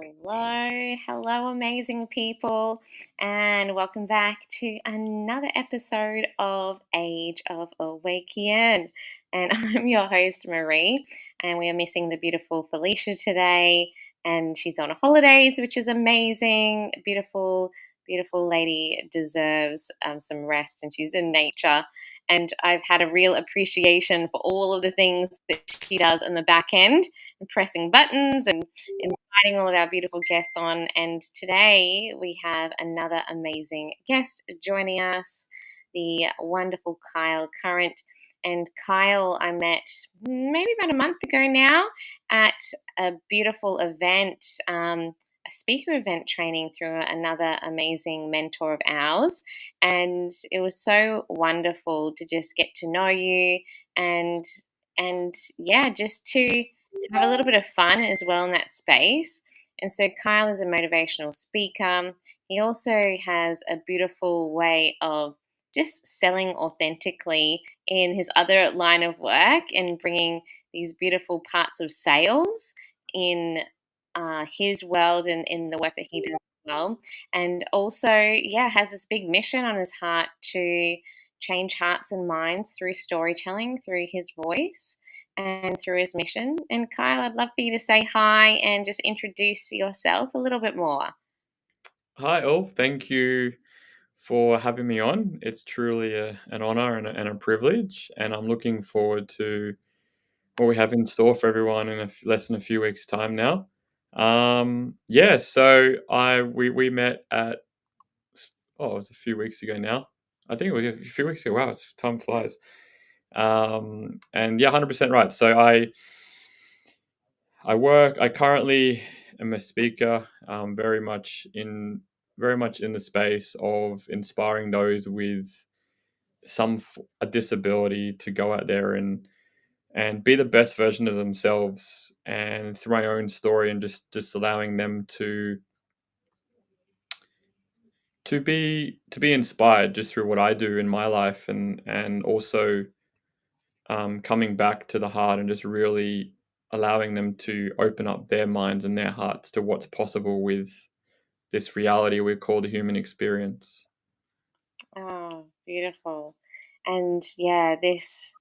Hello, amazing people, and welcome back to another episode of Age of Awæcnian. And I'm your host, Marie, and we are missing the beautiful Felicia today, and she's on holidays, which is amazing. Beautiful lady deserves some rest, and she's in nature. And I've had a real appreciation for all of the things that she does in the back end, and pressing buttons and inviting all of our beautiful guests on. And today we have another amazing guest joining us, the wonderful Kyle Current. And Kyle, I met maybe about a month ago now at a beautiful event, a speaker event training through another amazing mentor of ours. And it was so wonderful to just get to know you and yeah, just to have a little bit of fun as well in that space. And so Kyle is a motivational speaker. He also has a beautiful way of just selling authentically in his other line of work and bringing these beautiful parts of sales in his world and in the work that he does as well. And also, yeah, has this big mission on his heart to change hearts and minds through storytelling, through his voice and through his mission. And Kyle, I'd love for you to say hi and just introduce yourself a little bit more. Hi, all. Thank you for having me on. It's truly an honor and a privilege, and I'm looking forward to what we have in store for everyone in less than a few weeks' time now. Yeah, so we met at it was a few weeks ago now. I think it was a few weeks ago. Wow, time flies. And yeah, 100% right. So I currently am a speaker, very much in the space of inspiring those with a disability to go out there and be the best version of themselves, and through my own story, and just allowing them to be inspired just through what I do in my life, and also coming back to the heart and just really allowing them to open up their minds and their hearts to what's possible with this reality we call the human experience. Oh, beautiful. And yeah, this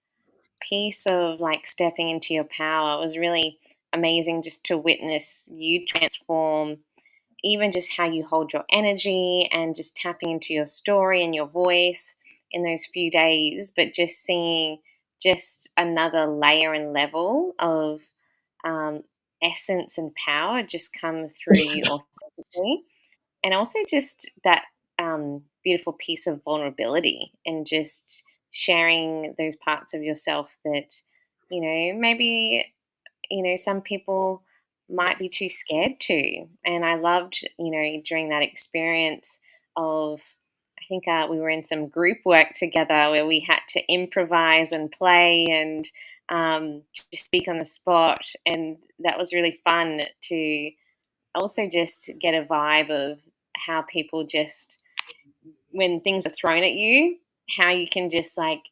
piece of like stepping into your power was really amazing just to witness you transform even just how you hold your energy and just tapping into your story and your voice in those few days, but just seeing just another layer and level of um, essence and power just come through you authentically. And also just that beautiful piece of vulnerability and just sharing those parts of yourself that, maybe some people might be too scared to. And I loved, during that experience of, I think we were in some group work together where we had to improvise and play and just speak on the spot. And that was really fun to also just get a vibe of how people just, when things are thrown at you, how you can just like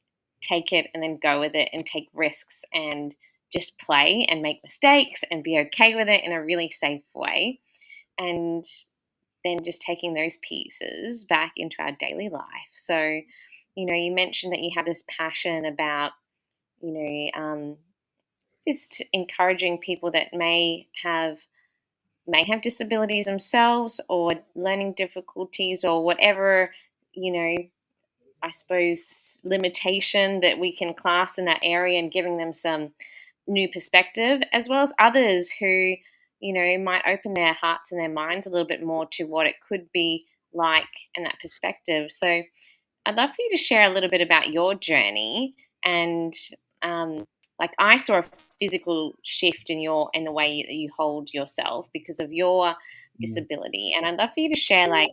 take it and then go with it and take risks and just play and make mistakes and be okay with it in a really safe way. And then just taking those pieces back into our daily life. So, you mentioned that you have this passion about, just encouraging people that may have disabilities themselves or learning difficulties or whatever, you know, I suppose, limitation that we can class in that area and giving them some new perspective, as well as others who, might open their hearts and their minds a little bit more to what it could be like in that perspective. So I'd love for you to share a little bit about your journey and like I saw a physical shift in the way that you hold yourself because of your Mm. disability. And I'd love for you to share like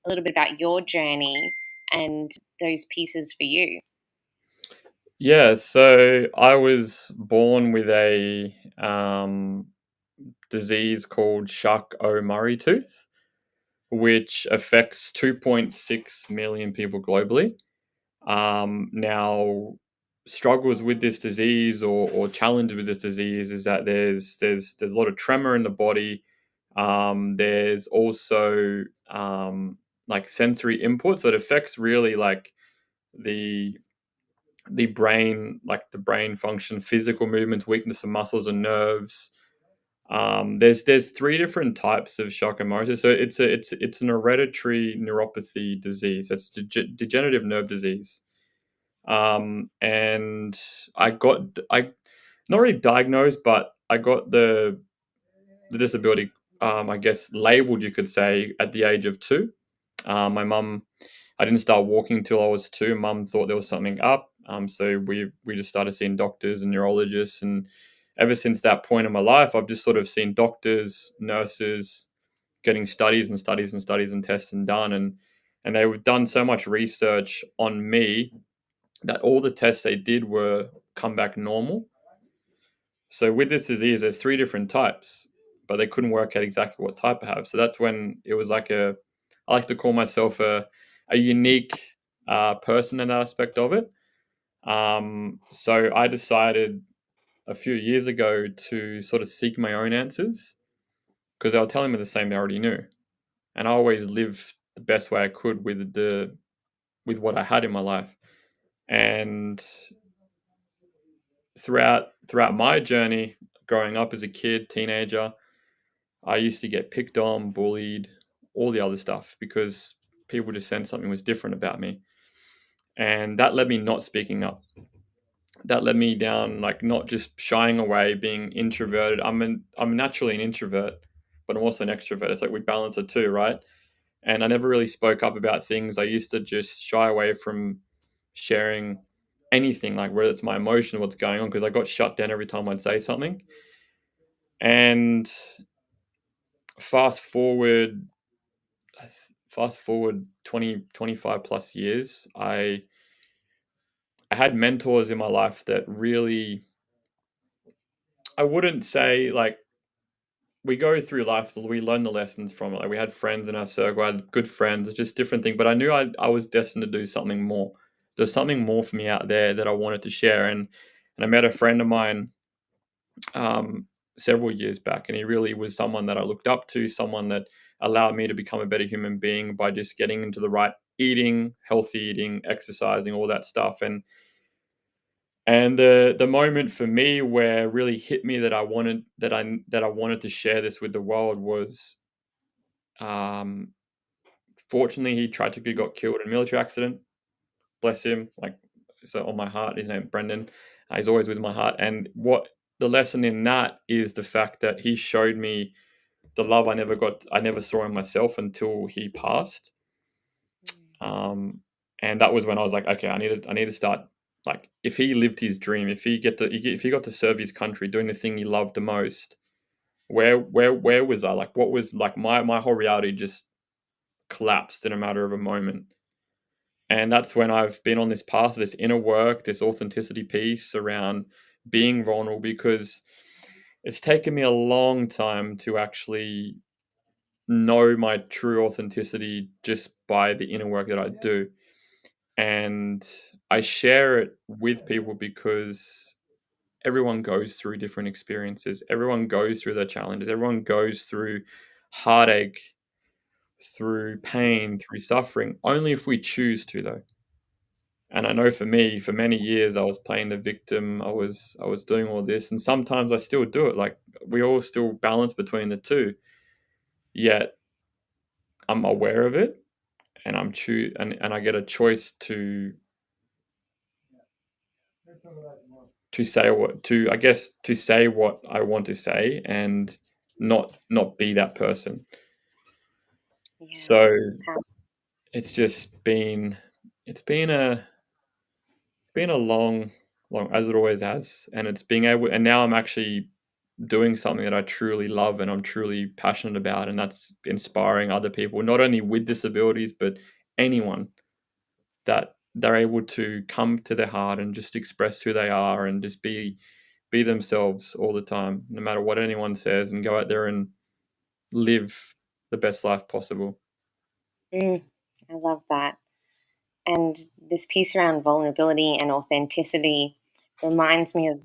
a little bit about your journey and those pieces for you. Yeah, so I was born with a disease called Charcot-Marie tooth, which affects 2.6 million people globally. Now, struggles with this disease or challenges with this disease is that there's a lot of tremor in the body. There's also like sensory input, so it affects really like the brain, like the brain function, physical movements, weakness of muscles and nerves. There's three different types of shock motor. So it's an hereditary neuropathy disease. It's degenerative nerve disease. And I not really diagnosed, but I got the disability, I guess labeled, you could say, at the age of 2. My mum, I didn't start walking till I was 2. Mum thought there was something up, so we just started seeing doctors and neurologists, and ever since that point in my life, I've just sort of seen doctors, nurses, getting studies and studies and studies and tests and done, and they've done so much research on me that all the tests they did were come back normal. So with this disease, there's 3 different types, but they couldn't work out exactly what type I have. So that's when it was like I like to call myself a unique person in that aspect of it. So I decided a few years ago to sort of seek my own answers, because they were telling me the same they already knew, and I always lived the best way I could with what I had in my life. And throughout my journey, growing up as a kid, teenager, I used to get picked on, bullied, all the other stuff, because people just sensed something was different about me. And that led me not speaking up. That led me down, like, not just shying away, being introverted. I'm naturally an introvert, but I'm also an extrovert. It's like we balance the two, right? And I never really spoke up about things. I used to just shy away from sharing anything, like whether it's my emotion, what's going on, because I got shut down every time I'd say something. And fast forward fast forward 20, 25 plus years, I had mentors in my life that really, I wouldn't say like, we go through life, we learn the lessons from it. Like, we had friends in our circle, I had good friends, it's just different thing. But I knew I was destined to do something more. There's something more for me out there that I wanted to share. And I met a friend of mine um, several years back, and he really was someone that I looked up to, someone that allowed me to become a better human being by just getting into the right eating, healthy eating, exercising, all that stuff. And the moment for me where really hit me that I wanted to share this with the world was, um, fortunately, he tragically got killed in a military accident. Bless him. Like, so on my heart, his name Brendan. He's always with my heart. And what the lesson in that is the fact that he showed me the love I never saw in myself until he passed. Um, and that was when I was like, okay, I need to start. Like, if he lived his dream, if he got to serve his country, doing the thing he loved the most, where was I? Like, what was like my whole reality just collapsed in a matter of a moment. And that's when I've been on this path, this inner work, this authenticity piece around being vulnerable, because it's taken me a long time to actually know my true authenticity just by the inner work that I do. And I share it with people because everyone goes through different experiences. Everyone goes through their challenges. Everyone goes through heartache, through pain, through suffering, only if we choose to, though. And I know for me, for many years, I was playing the victim. I was doing all this, and sometimes I still do it. Like, we all still balance between the two. Yet I'm aware of it, and and I get a choice to say what to I guess to say what I want to say, and not be that person. Yeah. So How, it's just been it's been a it's been a long, as it always has, and it's being able, and now I'm actually doing something that I truly love and I'm truly passionate about, and that's inspiring other people, not only with disabilities, but anyone, that they're able to come to their heart and just express who they are and just be themselves all the time, no matter what anyone says, and go out there and live the best life possible. mm, I love that. And this piece around vulnerability and authenticity reminds me of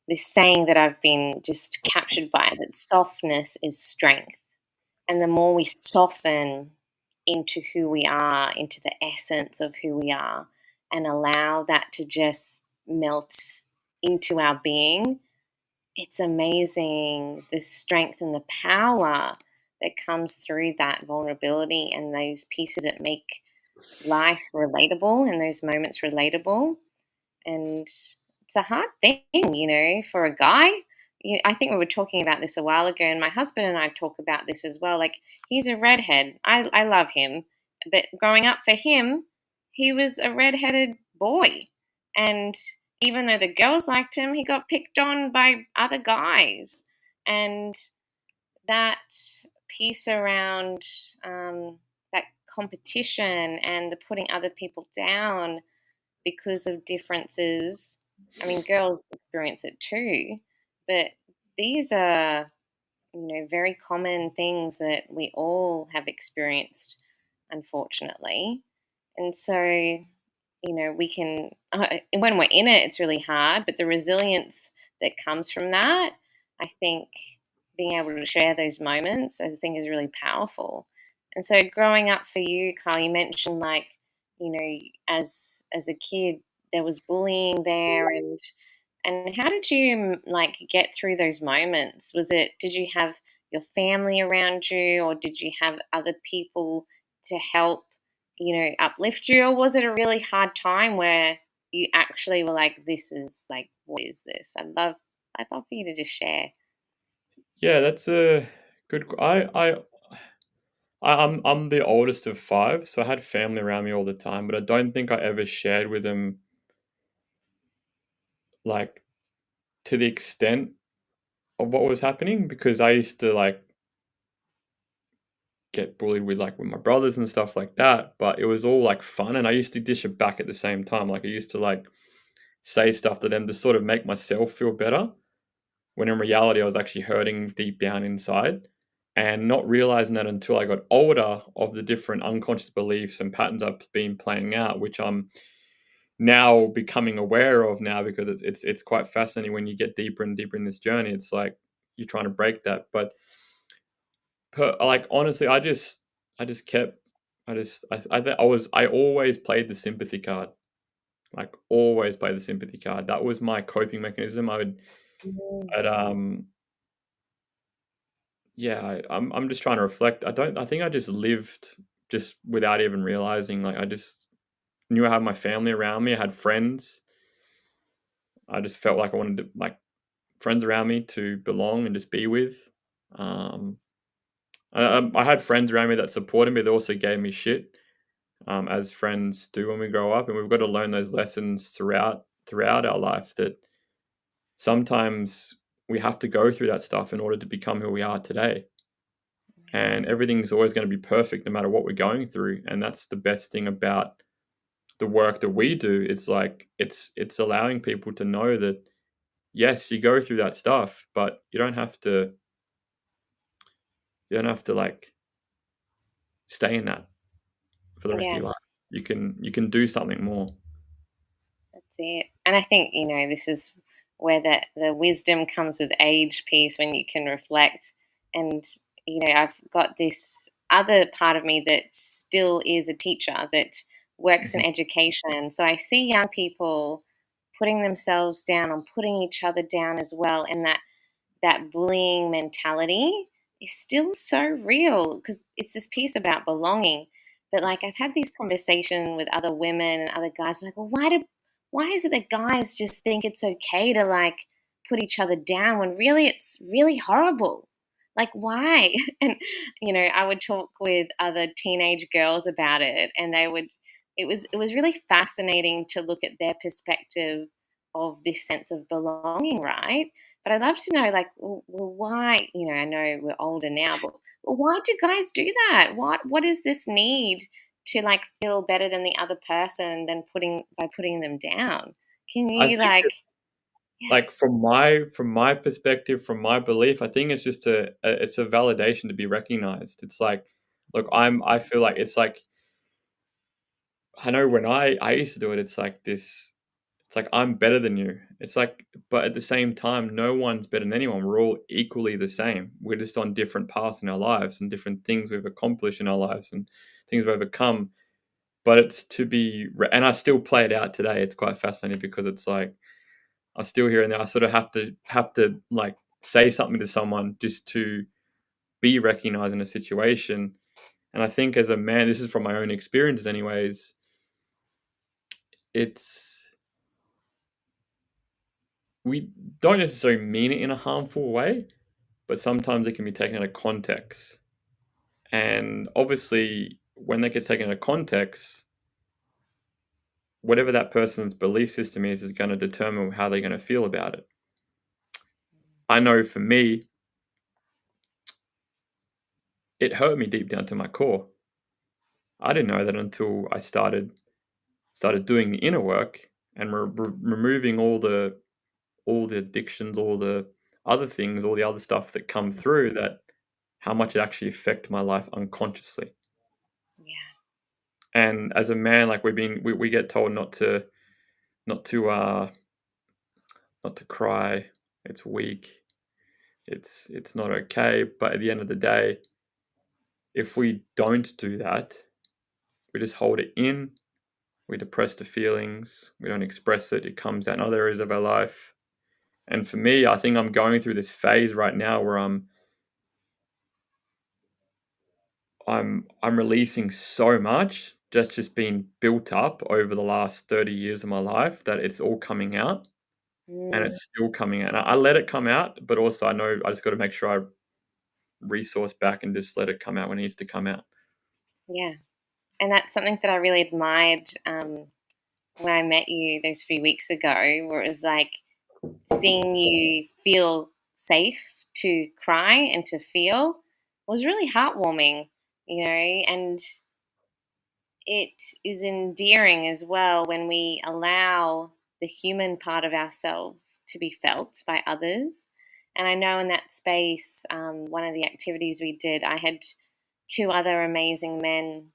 this saying that I've been just captured by, that softness is strength. And the more we soften into who we are, into the essence of who we are, and allow that to just melt into our being, it's amazing the strength and the power that comes through that vulnerability and those pieces that make life relatable and those moments relatable. And it's a hard thing, for a guy. I think we were talking about this a while ago, and my husband and I talk about this as well. Like, he's a redhead. I love him. But growing up for him, he was a redheaded boy. And even though the girls liked him, he got picked on by other guys. And that piece around that competition and the putting other people down because of differences. I mean, girls experience it too, but these are, very common things that we all have experienced, unfortunately. And so, we can, when we're in it, it's really hard, but the resilience that comes from that, I think being able to share those moments, I think is really powerful. And so growing up for you, Carl, you mentioned like, as a kid, there was bullying there, and how did you like get through those moments? Did you have your family around you, or did you have other people to help, uplift you, or was it a really hard time where you actually were like, this is like, what is this? I'd love for you to just share. Yeah, that's a good. I'm the oldest of five, so I had family around me all the time, but I don't think I ever shared with them like to the extent of what was happening because I used to like get bullied with my brothers and stuff like that, but it was all like fun and I used to dish it back at the same time. Like I used to like say stuff to them to sort of make myself feel better when in reality I was actually hurting deep down inside and not realizing that until I got older of the different unconscious beliefs and patterns I've been playing out, which I'm now becoming aware of now because it's quite fascinating when you get deeper and deeper in this journey. It's like you're trying to break that, but like honestly, I just kept I always played the sympathy card. Like always play the sympathy card. That was my coping mechanism. Mm. I'd yeah, I'm just trying to reflect. I think I just lived just without even realizing. Like I just knew I had my family around me. I had friends. I just felt like I wanted to like friends around me to belong and just be with. Um, I had friends around me that supported me. They also gave me shit, as friends do when we grow up, and we've got to learn those lessons throughout our life. That sometimes we have to go through that stuff in order to become who we are today. And everything's always going to be perfect no matter what we're going through. And that's the best thing about the work that we do. It's like it's allowing people to know that yes, you go through that stuff, but you don't have to like stay in that for the rest of Yeah. your life. You can do something more. That's it. And I think, this is where the wisdom comes with age piece when you can reflect. And, I've got this other part of me that still is a teacher that works in Mhm. education. So I see young people putting themselves down and putting each other down as well. And that bullying mentality is still so real because it's this piece about belonging. But like I've had these conversations with other women and other guys, like, well, why is it that guys just think it's okay to like put each other down when really it's really horrible? Like why? And I would talk with other teenage girls about it, and it was really fascinating to look at their perspective of this sense of belonging, right? But I'd love to know, like, well, why? I know we're older now, but well, why do guys do that? What is this need to like feel better than the other person than putting them down? Can I you think like, it, yeah, like from my perspective, from my belief, I think it's just it's a validation to be recognized. It's like, look, I feel like it's like I know when I used to do it, it's like this. It's like, I'm better than you. It's like, but at the same time, no one's better than anyone. We're all equally the same. We're just on different paths in our lives and different things we've accomplished in our lives and things we've overcome. But it's to be, and I still play it out today. It's quite fascinating because it's like, I still here and there. I sort of have to like say something to someone just to be recognized in a situation. And I think as a man, this is from my own experiences, anyways. It's We don't necessarily mean it in a harmful way, but sometimes it can be taken out of context. And obviously, when that gets taken out of context, whatever that person's belief system is going to determine how they're going to feel about it. I know for me, it hurt me deep down to my core. I didn't know that until I started doing the inner work and removing all the addictions, all the other things, all the other stuff that come through, that how much it actually affected my life unconsciously. Yeah. And as a man, like we get told not to not to cry. It's weak. It's not okay. But at the end of the day, if we don't do that, we just hold it in. We depress the feelings. We don't express it. It comes out in other areas of our life. And for me, I think I'm going through this phase right now where I'm releasing so much just being built up over the last 30 years of my life, that it's all coming out, and Mm, it's still coming out. And I let it come out, but also I know I just got to make sure I resource back and just let it come out when it needs to come out. yeah. And that's something that I really admired when I met you those few weeks ago, where it was like seeing you feel safe to cry and to feel was really heartwarming, and it is endearing as well when we allow the human part of ourselves to be felt by others. And I know in that space, one of the activities we did, I had two other amazing men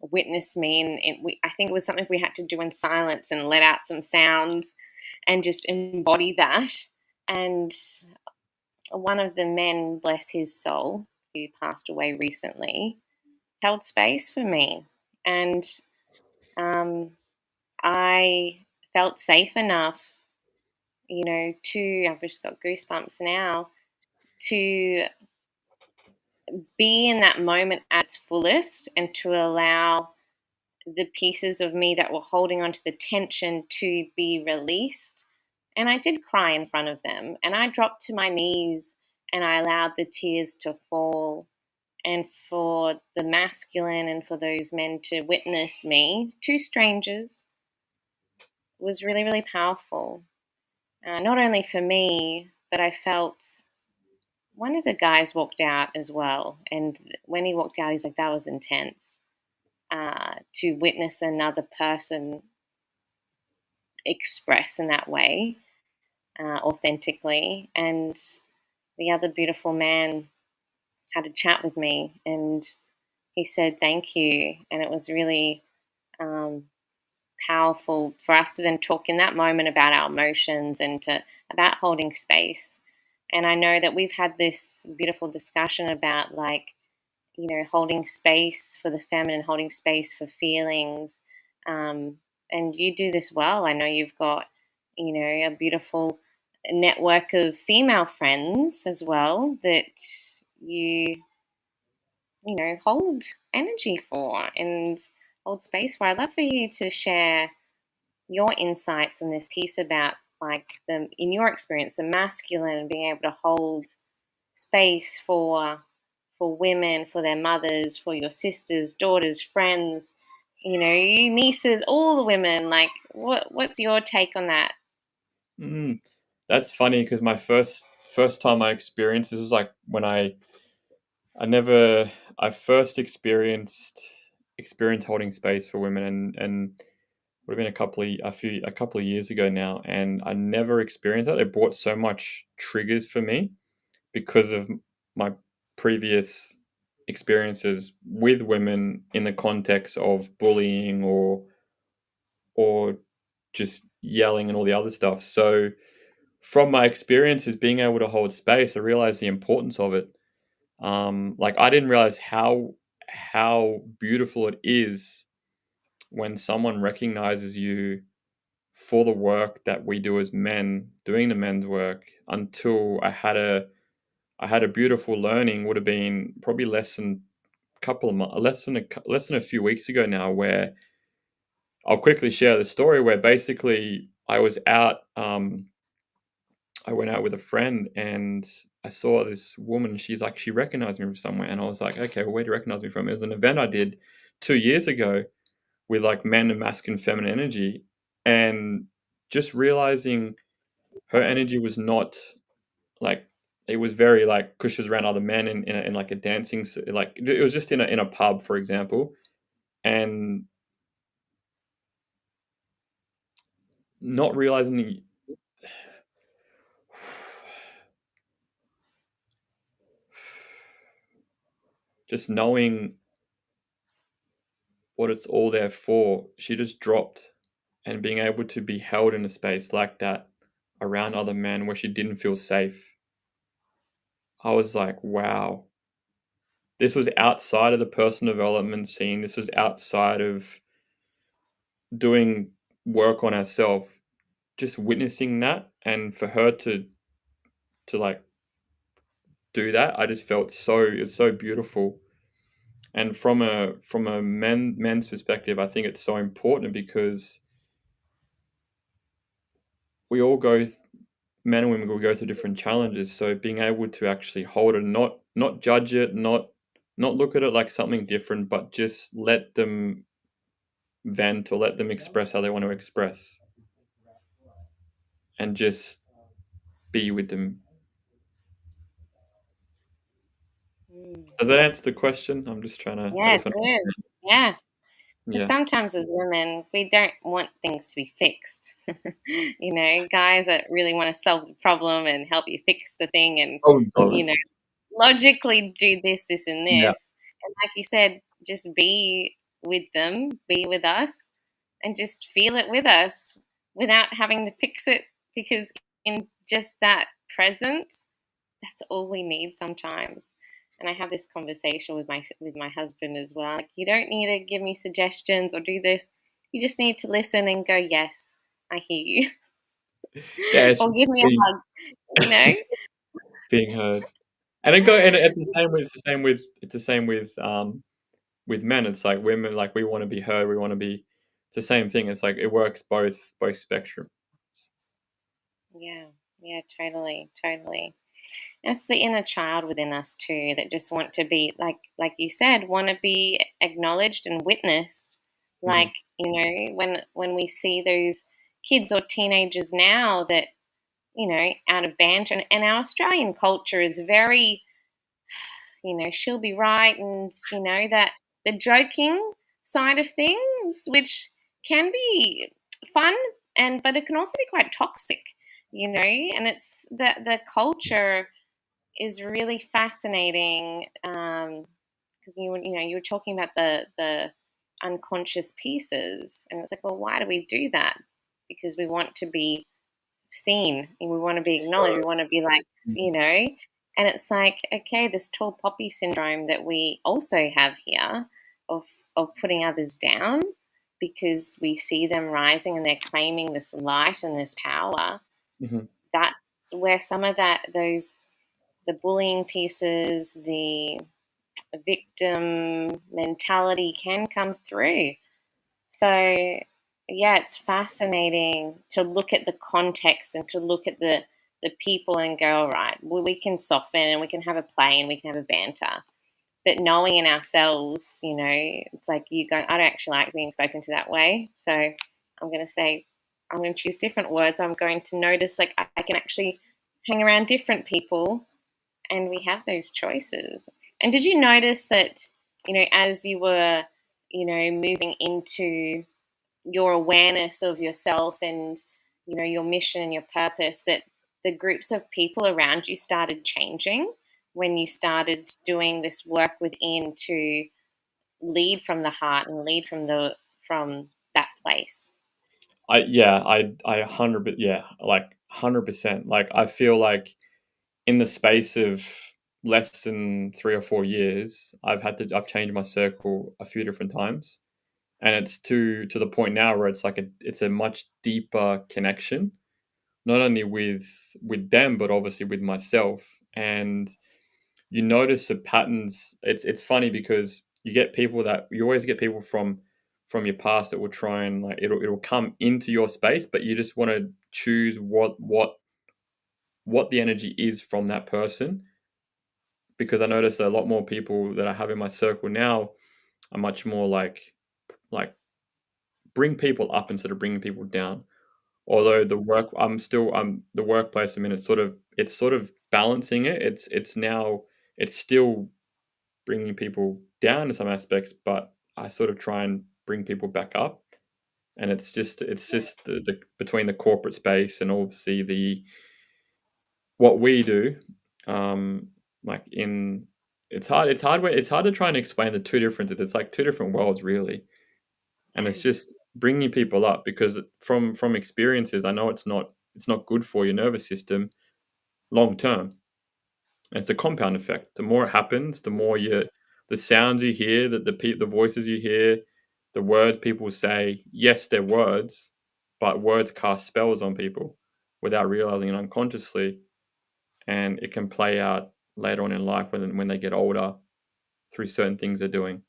witness me, and I think it was something we had to do in silence and let out some sounds and just embody that. And one of the men, bless his soul, who passed away recently, held space for me. And um, I felt safe enough, I've just got goosebumps now, to be in that moment at its fullest and to allow the pieces of me that were holding onto the tension to be released. And I did cry in front of them. And I dropped to my knees and I allowed the tears to fall. And for the masculine and for those men to witness me, two strangers, was really, really powerful. Not only for me, but I felt one of the guys walked out as well. And when he walked out, he's like, that was intense. To witness another person express in that way, authentically. And the other beautiful man had a chat with me and he said, thank you. And it was really um, powerful for us to then talk in that moment about our emotions and about holding space. And I know that we've had this beautiful discussion about, like, holding space for the feminine, holding space for feelings. And you do this well. I know you've got, a beautiful network of female friends as well that you, hold energy for and hold space for. I'd love for you to share your insights on this piece about, like, in your experience, the masculine being able to hold space for women, for their mothers, for your sisters, daughters, friends, you nieces, all the women. Like, what's your take on that? Mm, that's funny because my first time I experienced this was like when I never I first experienced holding space for women, and would have been a couple of years ago now, and I never experienced that. It brought so much triggers for me because of my previous experiences with women in the context of bullying or just yelling and all the other stuff. So from my experiences being able to hold space, I realized the importance of it. Like I didn't realize how beautiful it is when someone recognizes you for the work that we do as men, doing the men's work, until I had a beautiful learning, would have been probably less than a couple of months, less than a few weeks ago now, where I'll quickly share the story where basically I was out. I went out with a friend and I saw this woman. She's like, she recognized me from somewhere. And I was like, okay, well, where do you recognize me from? It was an event I did 2 years ago with like men and masculine feminine energy. And just realizing her energy was not like, it was very like, because she was around other men in like a dancing, like it was just in a pub, for example. And not realizing just knowing what it's all there for, she just dropped, and being able to be held in a space like that around other men where she didn't feel safe. I was like, wow. This was outside of the personal development scene. This was outside of doing work on herself. Just witnessing that, and for her to like do that, I just felt it's so beautiful. And from a men's perspective, I think it's so important because we all men and women will go through different challenges. So being able to actually hold it, not judge it, not look at it like something different, but just let them vent or let them express how they want to express, and just be with them. Mm. Does that answer the question? I Yeah, just it want is. Yeah. Because yeah. sometimes as women, we don't want things to be fixed. Guys that really want to solve the problem and help you fix the thing and, Problem you know, solvers. logically do this, this, and Yeah. this. And like you said, just be with them, be with us, and just feel it with us without having to fix it. Because in just that presence, that's all we need sometimes. And I have this conversation with my husband as well. Like, you don't need to give me suggestions or do this. You just need to listen and go, yes, I hear you, Yeah, it's or just give me a hug. You know? being heard. And it's the same with with men. It's like women, like we want to be heard, we want to be, it's the same thing. It's like it works both spectrum. Yeah, yeah, totally, totally. And it's the inner child within us too that just want to be like you said, want to be acknowledged and witnessed. Mhm, Like, when we see those kids or teenagers now that, out of banter. And our Australian culture is very, she'll be right. And, that the joking side of things, which can be fun, but it can also be quite toxic, and it's the culture is really fascinating, because you were talking about the unconscious pieces, and it's like, well, why do we do that? Because we want to be seen and we want to be acknowledged. We want to be like, mhm, and it's like, okay, this tall poppy syndrome that we also have here of putting others down because we see them rising and they're claiming this light and this power. mhm. That's where some of those the bullying pieces, the victim mentality can come through. So, yeah, it's fascinating to look at the context and to look at the people and go, all right, well, we can soften and we can have a play and we can have a banter. But knowing in ourselves, it's like you go, I don't actually like being spoken to that way. So I'm going to say, I'm going to choose different words. I'm going to notice like I can actually hang around different people and we have those choices. And did you notice that, as you were, moving into your awareness of yourself and, your mission and your purpose, that the groups of people around you started changing when you started doing this work within to lead from the heart and lead from that place? I 100%. Like, I feel like in the space of less than 3 or 4 years, I've changed my circle a few different times, and it's to the point now where it's a much deeper connection, not only with them, but obviously with myself. And you notice the patterns. It's funny because you always get people from your past that will try and, like, it'll come into your space, but you just want to choose what the energy is from that person. Because I notice a lot more people that I have in my circle now are much more like bring people up instead of bringing people down. Although the workplace, I mean, it's sort of balancing it. It's still bringing people down in some aspects, but I sort of try and bring people back up. And it's just the between the corporate space and obviously the what we do, like in it's hard to try and explain the two differences. It's like two different worlds, really. And it's Yeah, just bringing people up because from experiences, I know it's not good for your nervous system long term. And it's a compound effect. The more it happens, the sounds you hear, the voices you hear, the words people say. Yes, they're words, but words cast spells on people without realizing it unconsciously, and it can play out later on in life when they get older through certain things they're doing.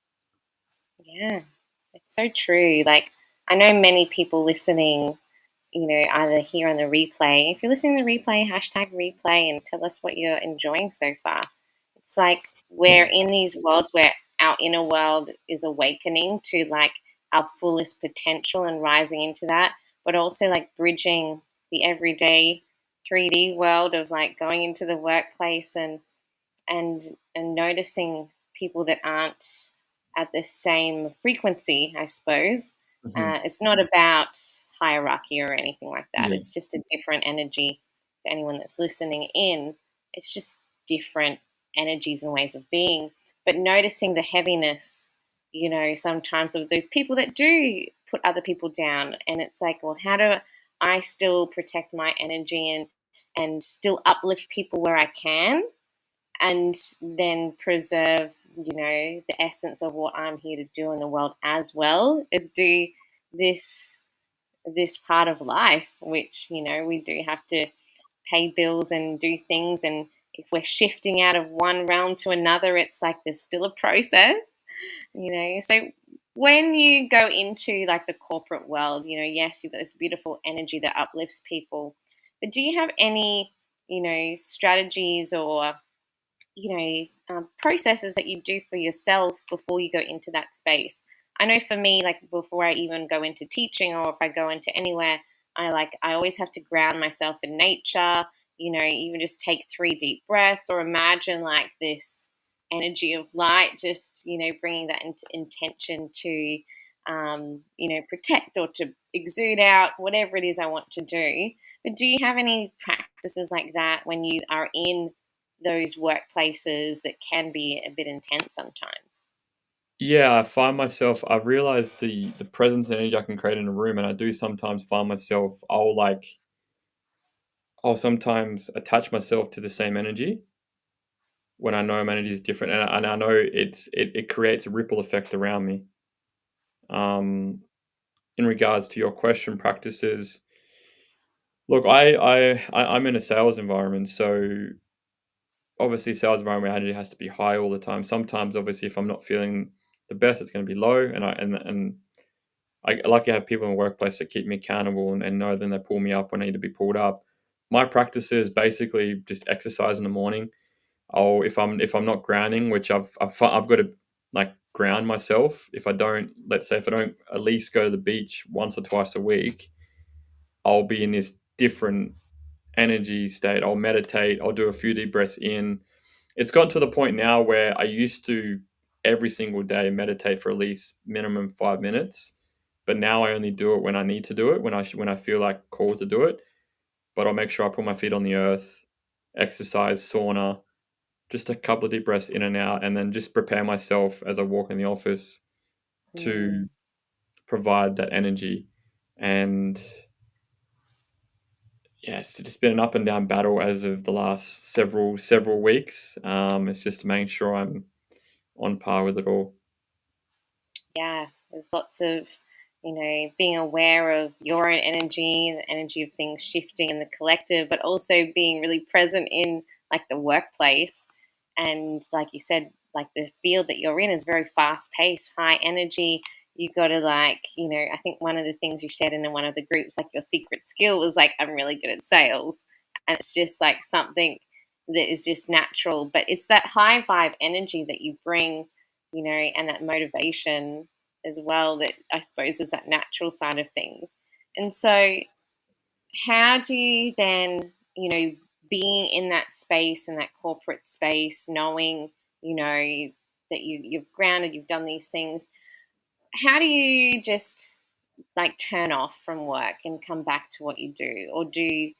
yeah, it's so true. Like, I know many people listening, either here on the replay. If you're listening to the replay, hashtag replay and tell us what you're enjoying so far. It's like we're in these worlds where our inner world is awakening to like our fullest potential and rising into that, but also like bridging the everyday 3D world of like going into the workplace and noticing people that aren't at the same frequency, I suppose. Mhm. It's not about hierarchy or anything like that. Yeah. It's just a different energy for anyone that's listening in. It's just different energies and ways of being. But noticing the heaviness, sometimes of those people that do put other people down. And it's like, well, how do I still protect my energy and still uplift people where I can? And then preserve, the essence of what I'm here to do in the world as well is do this this part of life, which we do have to pay bills and do things. And if we're shifting out of one realm to another, it's like there's still a process, so when you go into like the corporate world, yes, you've got this beautiful energy that uplifts people, but do you have any strategies or processes that you do for yourself before you go into that space? I know for me, like before I even go into teaching or if I go into anywhere, I always have to ground myself in nature. Even just take 3 deep breaths or imagine like this energy of light, just bringing that into intention to protect or to exude out whatever it is I want to do. But do you have any practices like that when you are in those workplaces that can be a bit intense sometimes? Yeah, I've realized the presence and energy I can create in a room, and I do sometimes find myself I'll sometimes attach myself to the same energy when I know my energy is different, and I know it creates a ripple effect around me. Um, in regards to your question, practices. Look, I'm in a sales environment, so obviously sales environment energy has to be high all the time. Sometimes, obviously, if I'm not feeling the best, it's going to be low, and I like to have people in the workplace that keep me accountable and know then they pull me up when I need to be pulled up. My practice is basically just exercise in the morning. If I'm not grounding, which I've got to like ground myself. If I don't, let's say if I don't at least go to the beach once or twice a week, I'll be in this different energy state. I'll meditate. I'll do a few deep breaths in. It's gotten to the point now where I used to every single day meditate for at least minimum 5 minutes, but now I only do it when I need to do it, when I feel like called to do it. But I'll make sure I put my feet on the earth, exercise, sauna, just a couple of deep breaths in and out, and then just prepare myself as I walk in the office Mm, to provide that energy. And yeah, it's just been an up and down battle as of the last several weeks. It's just making sure I'm on par with it all. Yeah, there's lots of, being aware of your own energy, the energy of things shifting in the collective, but also being really present in like the workplace. And like you said, like the field that you're in is very fast paced, high energy. You got to like, I think one of the things you shared in one of the groups, like your secret skill was like, I'm really good at sales. And it's just like something that is just natural, but it's that high vibe energy that you bring, and that motivation as well, that I suppose is that natural side of things. And so, how do you then, being in that space, in that corporate space, knowing, that you've grounded, you've done these things, how do you just like turn off from work and come back to what you do? Or do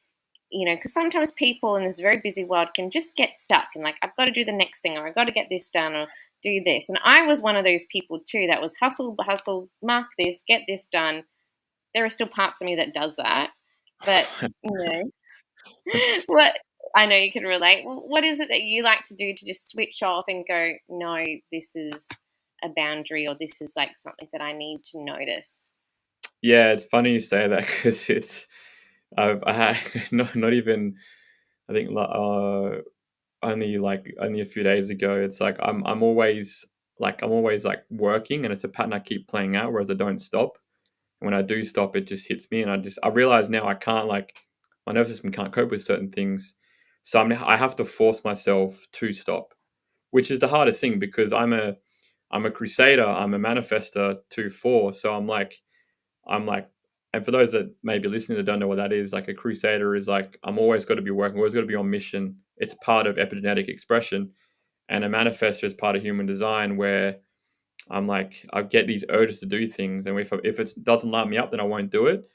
because sometimes people in this very busy world can just get stuck and like, I've got to do the next thing, or I've got to get this done, or do this. And I was one of those people too that was hustle, hustle, mark this, get this done. There are still parts of me that does that. But, what I know you can relate. What is it that you like to do to just switch off and go, no, this is a boundary, or this is like something that I need to notice? Yeah, it's funny you say that because I had not even I think only a few days ago. It's like I'm always like working, and it's a pattern I keep playing out, whereas I don't stop. When I do stop, it just hits me, and I realize now I can't like my nervous system can't cope with certain things, so I have to force myself to stop, which is the hardest thing because I'm a crusader, I'm a manifester to four, so I'm like, and for those that may be listening that don't know what that is, like a crusader is like I'm always got to be working, always got to be on mission. It's part of epigenetic expression, and a manifester is part of human design where I'm like, I get these urges to do things, and if it doesn't light me up, then I won't do it.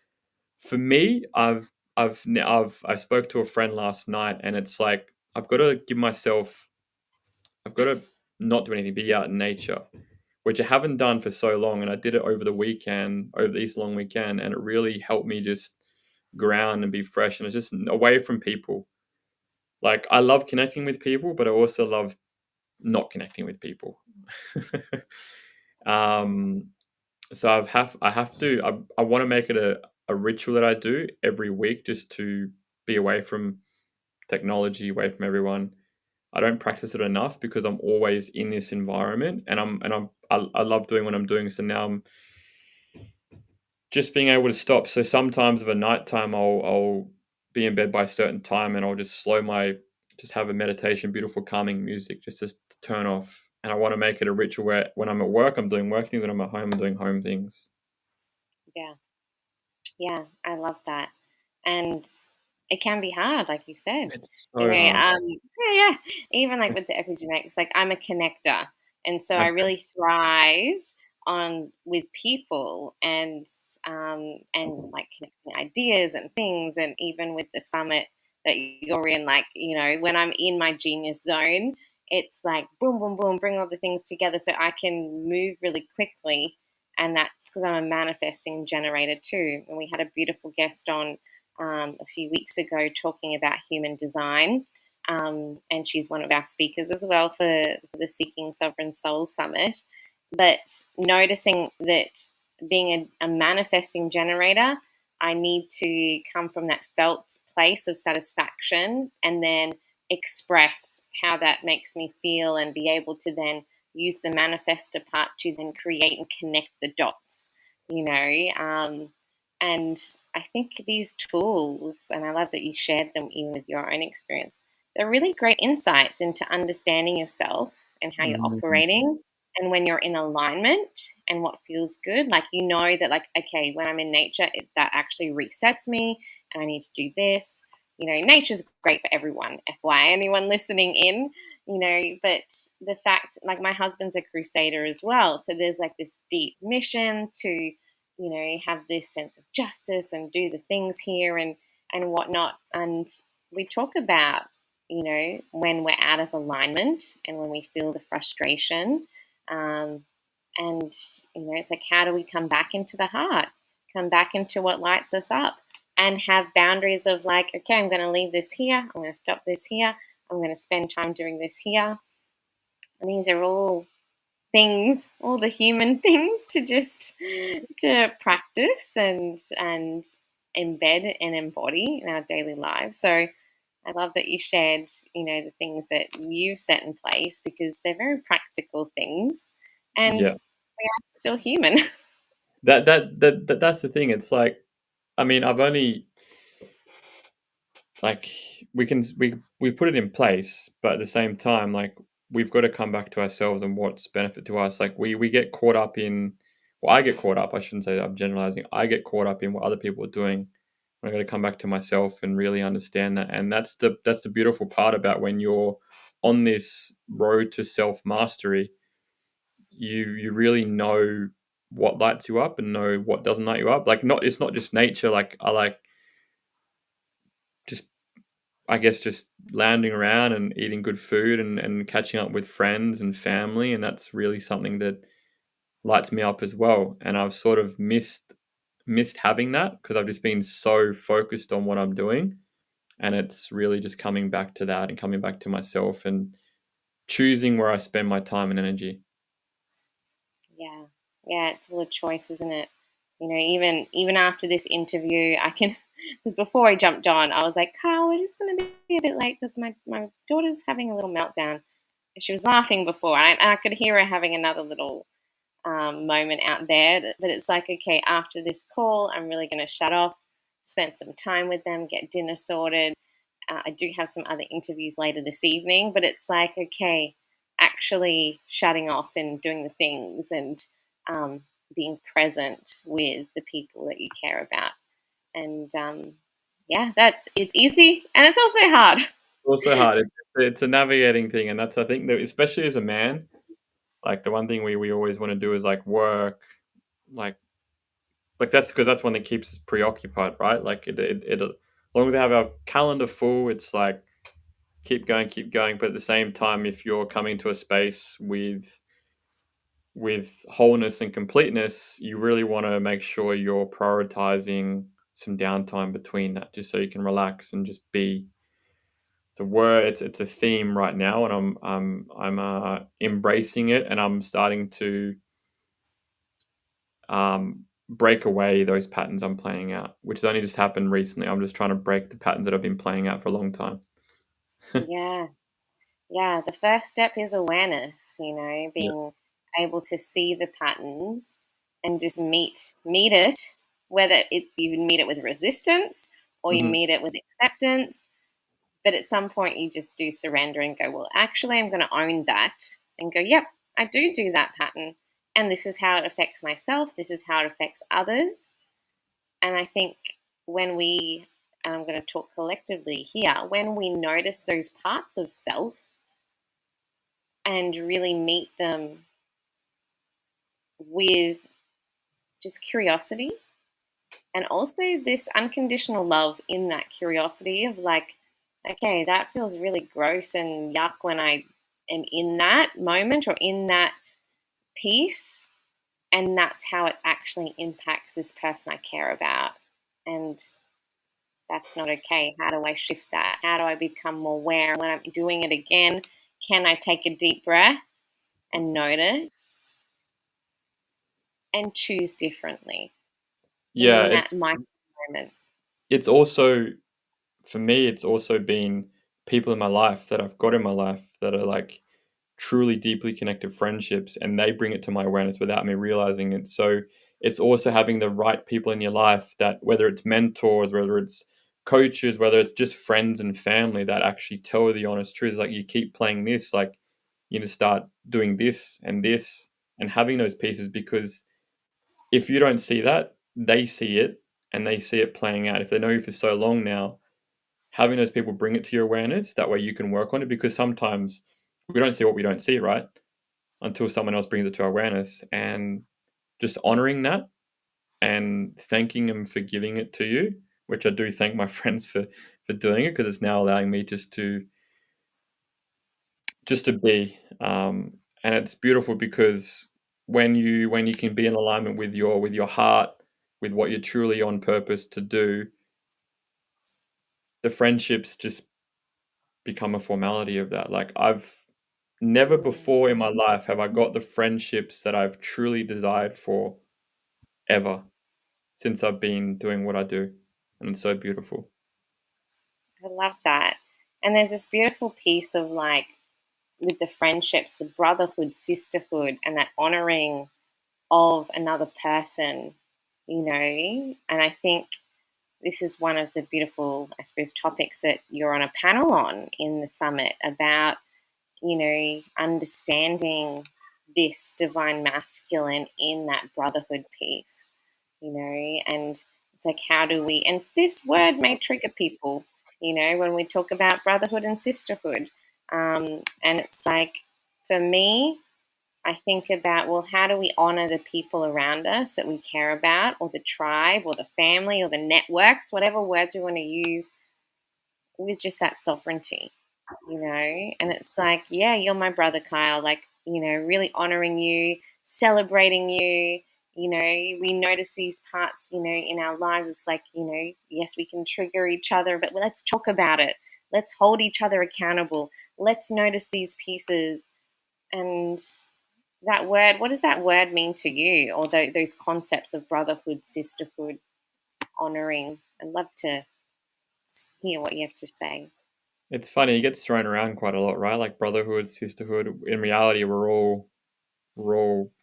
For me, I spoke to a friend last night, and it's like I've got to not do anything, be out in nature, which I haven't done for so long, and I did it over the weekend, over the Easter long weekend, and it really helped me just ground and be fresh, and it's just away from people. Like I love connecting with people, but I also love not connecting with people. um, So I have to I want to make it a ritual that I do every week just to be away from technology, away from everyone. I don't practice it enough because I'm always in this environment, and I love doing what I'm doing. So now I'm just being able to stop. So sometimes of a nighttime I'll be in bed by a certain time, and I'll just just have a meditation, beautiful calming music just to turn off. And I want to make it a ritual where when I'm at work I'm doing work things, when I'm at home I'm doing home things. Yeah. Yeah, I love that. And it can be hard, like you said. It's so hard. Yeah, yeah. Even like with the It's epigenetics, like I'm a connector. And so I okay. really thrive on with people and like connecting ideas and things, and even with the summit that you're in, like, when I'm in my genius zone, it's like boom, boom, boom, bring all the things together so I can move really quickly, and that's because I'm a manifesting generator too. And we had a beautiful guest on a few weeks ago talking about human design, and she's one of our speakers as well for the Seeking Sovereign Soul Summit. But noticing that being a manifesting generator, I need to come from that felt place of satisfaction and then express how that makes me feel, and be able to then use the manifester part to then create and connect the dots, you know. And I think these tools, and I love that you shared them even with your own experience, they're really great insights into understanding yourself and how you're Mhm. operating. And when you're in alignment and what feels good, like, that, like, okay, when I'm in nature, that actually resets me, and I need to do this. Nature's great for everyone, FY, anyone listening in, but the fact, like, my husband's a crusader as well. So there's like this deep mission to, have this sense of justice and do the things here and whatnot. And we talk about, when we're out of alignment and when we feel the frustration. Um, and, it's like, how do we come back into the heart? come back into what lights us up, and have boundaries of like, okay, I'm going to leave this here, I'm going to stop this here, I'm going to spend time doing this here. And these are all things, all the human things to practice and embed and embody in our daily lives. So I love that you shared, the things that you set in place, because they're very practical things, and Yeah. we are still human. That's the thing. It's like, I mean, I've only like we put it in place, but at the same time, like we've got to come back to ourselves and what's benefit to us. Like we get caught up in, well, I get caught up. I shouldn't say that, I'm generalizing. I get caught up in what other people are doing. I got to come back to myself and really understand that. And that's the beautiful part about when you're on this road to self mastery. You really know what lights you up and know what doesn't light you up. Like it's not just nature. Like I like just I guess just landing around and eating good food and catching up with friends and family, and that's really something that lights me up as well. And I've sort of missed having that because I've just been so focused on what I'm doing, and it's really just coming back to that and coming back to myself and choosing where I spend my time and energy. Yeah, yeah, it's all a choice, isn't it? Even after this interview, I can, because before I jumped on, I was like, Carl, we're just going to be a bit late because my daughter's having a little meltdown. She was laughing before, and I could hear her having another little moment out there. But it's like, okay, after this call, I'm really going to shut off, spend some time with them, get dinner sorted. I do have some other interviews later this evening, but it's like, okay, actually shutting off and doing the things, and being present with the people that you care about. And yeah, it's easy and it's also hard. Also hard. It's a navigating thing, and that's I think that especially as a man, like the one thing we always want to do is like work, like that's because that's one that keeps us preoccupied, right? Like as long as we have our calendar full, it's like keep going. But at the same time, if you're coming to a space with wholeness and completeness, you really want to make sure you're prioritizing some downtime between that, just so you can relax and just be. It's a word. It's a theme right now, and I'm embracing it, and I'm starting to break away those patterns I'm playing out, which has only just happened recently. I'm just trying to break the patterns that I've been playing out for a long time. Yeah. Yeah, the first step is awareness, Yes. being able to see the patterns and just meet it, whether it's you meet it with resistance or you Hmm. meet it with acceptance. But at some point you just do surrender and go, well, actually I'm going to own that, and go, yep, I do that pattern, and this is how it affects myself, this is how it affects others. And I think when we, and I'm going to talk collectively here, when we notice those parts of self and really meet them with just curiosity, and also this unconditional love in that curiosity of like, okay, that feels really gross and yuck when I am in that moment or in that piece, and that's how it actually impacts this person I care about. And that's not okay. How do I shift that? How do I become more aware? When I'm doing it again, can I take a deep breath and notice and choose differently Yeah, in that micro moment? it's also for me. It's also been people in my life that I've got in my life that are like truly deeply connected friendships, and they bring it to my awareness without me realizing it. So it's also having the right people in your life, that whether it's mentors, whether it's coaches, whether it's just friends and family, that actually tell you the honest truth. Like you keep playing this, like you need to start doing this and having those pieces, because if you don't see that, they see it, and they see it playing out. If they know you for so long now, having those people bring it to your awareness, that way you can work on it, because sometimes we don't see what we don't see, right? Until someone else brings it to our awareness, and just honoring that and thanking them for giving it to you, which I do thank my friends for doing it, because it's now allowing me just to be, and it's beautiful because when you can be in alignment with your heart with what you're truly on purpose to do, the friendships just become a formality of that. Like, I've never Mm. before in my life have I got the friendships that I've truly desired for ever since I've been doing what I do, and it's so beautiful. I love that. And there's this beautiful piece of like with the friendships, the brotherhood, sisterhood, and that honoring of another person, And I think this is one of the beautiful, I suppose, topics that you're on a panel on in the summit about, understanding this divine masculine in that brotherhood piece, and it's like, how do we, and this word may trigger people, when we talk about brotherhood and sisterhood. And it's like, for me, I think about, well, how do we honor the people around us that we care about, or the tribe, or the family, or the networks, whatever words we want to use, with just that sovereignty. And it's like, yeah, you're my brother, Kyle, like, really honoring you, celebrating you. We notice these parts, in our lives. It's like, yes, we can trigger each other, but let's talk about it. Let's hold each other accountable. Let's notice these pieces. And that word, what does that word mean to you? Or those concepts of brotherhood, sisterhood, honoring? I'd love to hear what you have to say. It's funny, it gets thrown around quite a lot, right? Like brotherhood, sisterhood. In reality, we're all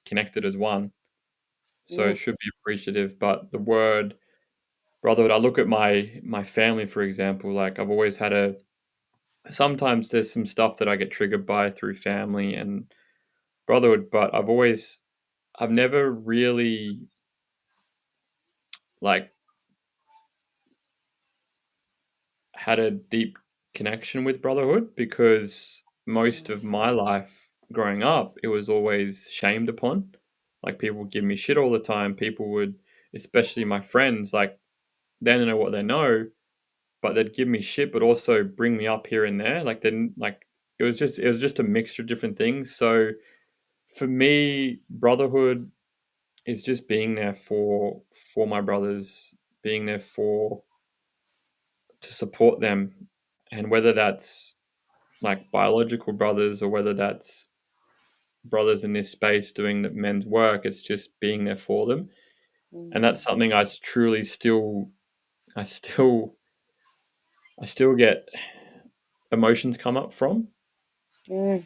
connected as one, so it Mm, should be appreciative. But the word brotherhood, I look at my family, for example. Like, I've always had a. Sometimes there's some stuff that I get triggered by through family and brotherhood, but I've never really like had a deep connection with brotherhood because most of my life growing up, it was always shamed upon. Like, people would give me shit all the time. People would, especially my friends, like, they don't know what they know, but they'd give me shit, but also bring me up here and there. Like, then, like, it was just a mixture of different things. So for me, brotherhood is just being there for my brothers, being there for to support them, and whether that's like biological brothers or whether that's brothers in this space doing the men's work, it's just being there for them. And mm, that's something truly still I still I still get emotions come up from, mm.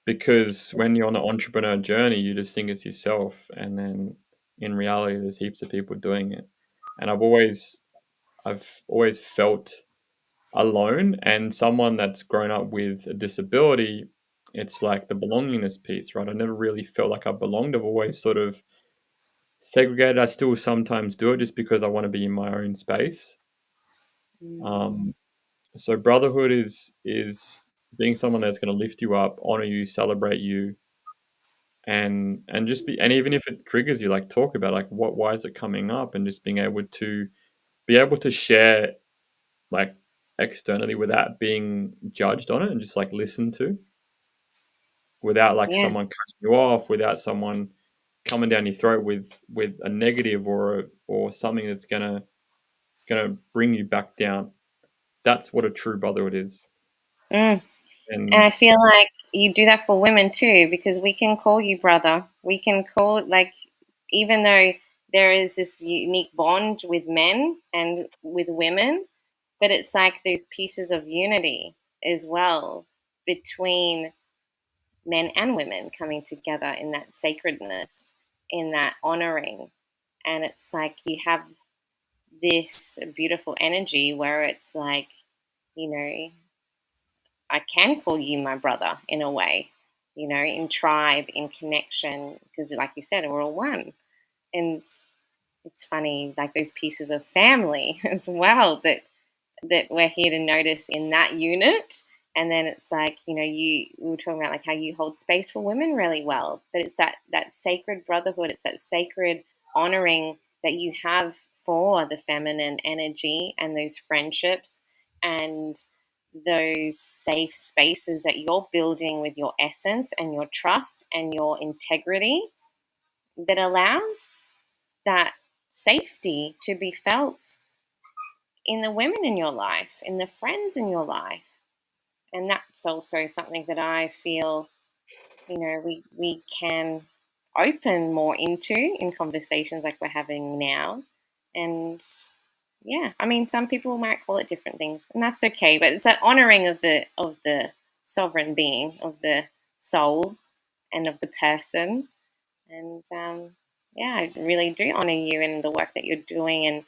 because when you're on an entrepreneur journey, you just think it's yourself, and then in reality there's heaps of people doing it. And I've always felt alone, and someone that's grown up with a disability, it's like the belongingness piece, right? I never really felt like I belonged. I've always sort of segregated. I still sometimes do it just because I want to be in my own space. Mm, Um, so brotherhood is being someone that's going to lift you up, honor you, celebrate you, and just be. And even if it triggers you, like, talk about, like, why is it coming up, and just being able to share, like, externally without being judged on it, and just, like, listen to, without, like, yeah. someone cutting you off, without someone coming down your throat with a negative or something that's gonna bring you back down. That's what a true brotherhood is. Mm. And I And feel like you do that for women too, because we can call you brother. We can call, like, even though there is this unique bond with men and with women, but it's like those pieces of unity as well between men and women coming together in that sacredness, in that honoring. And it's like you have this beautiful energy where it's like, you know, I can call you my brother in a way, in tribe, in connection, because, like you said, we're all one. And it's funny, like those pieces of family as well, that we're here to notice in that unit. And then it's like, we were talking about like how you hold space for women really well, but it's that sacred brotherhood, it's that sacred honoring that you have for the feminine energy and those friendships and those safe spaces that you're building with your essence and your trust and your integrity that allows that. safety to be felt in the women in your life, in the friends in your life. And that's also something that I feel, we can open more into in conversations like we're having now. And yeah, I mean, some people might call it different things, and that's okay. But it's that honoring of the sovereign being, of the soul, and of the person. And yeah, I really do honor you and the work that you're doing, and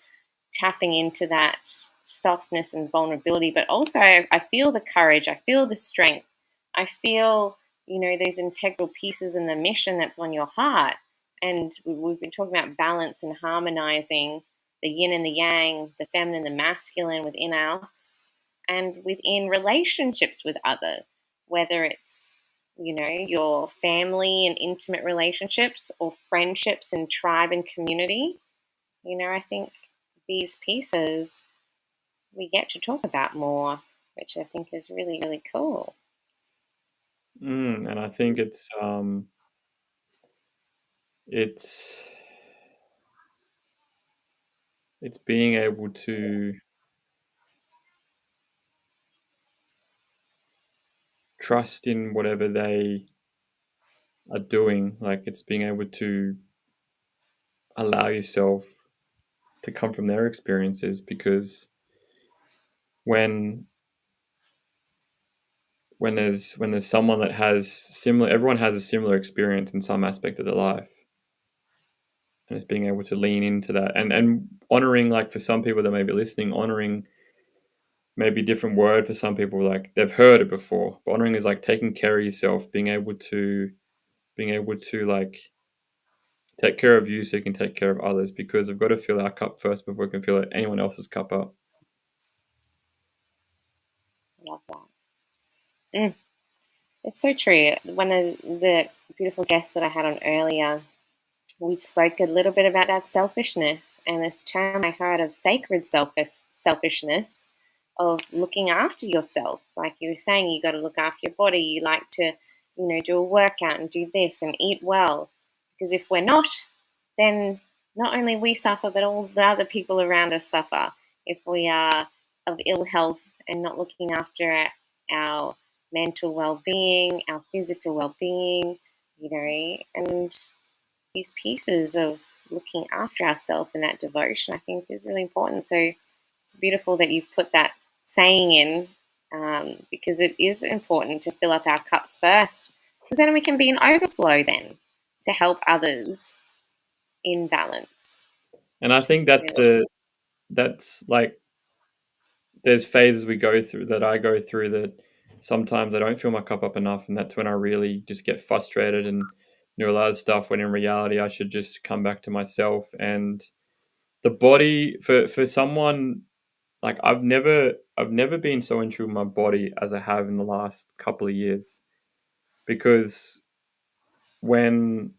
tapping into that softness and vulnerability. But also, I feel the courage, I feel the strength, I feel, those integral pieces in the mission that's on your heart. And we've been talking about balance and harmonizing the yin and the yang, the feminine and the masculine within us and within relationships with others, whether it's, your family and intimate relationships, or friendships and tribe and community. I think these pieces we get to talk about more, which I think is really, really cool. And I think it's it's being able to trust in whatever they are doing. Like, it's being able to allow yourself to come from their experiences, because when when there's someone that has similar, everyone has a similar experience in some aspect of their life, and it's being able to lean into that, and honoring, like, for some people that may be listening, honoring maybe a different word for some people, like they've heard it before, but honoring is like taking care of yourself, being able to like take care of you so you can take care of others, because we've got to fill our cup first before we can fill anyone else's cup up. Love that. Mm, it's so true. One of the beautiful guests that I had on earlier, we spoke a little bit about that selfishness and this term I heard of sacred selfishness, of looking after yourself. Like you were saying, you got to look after your body. You like to, do a workout and do this and eat well. Because if we're not, then not only we suffer, but all the other people around us suffer. If we are of ill health and not looking after our mental well-being, our physical well-being, and these pieces of looking after ourselves and that devotion, I think, is really important. So it's beautiful that you've put that saying in, because it is important to fill up our cups first, because then we can be in overflow then to help others in balance. And I think that's like, there's phases we go through, that I go through, that sometimes I don't fill my cup up enough, and that's when I really just get frustrated and do a lot of stuff, when in reality I should just come back to myself. And the body, for someone, like, I've never been so in tune with my body as I have in the last couple of years, because when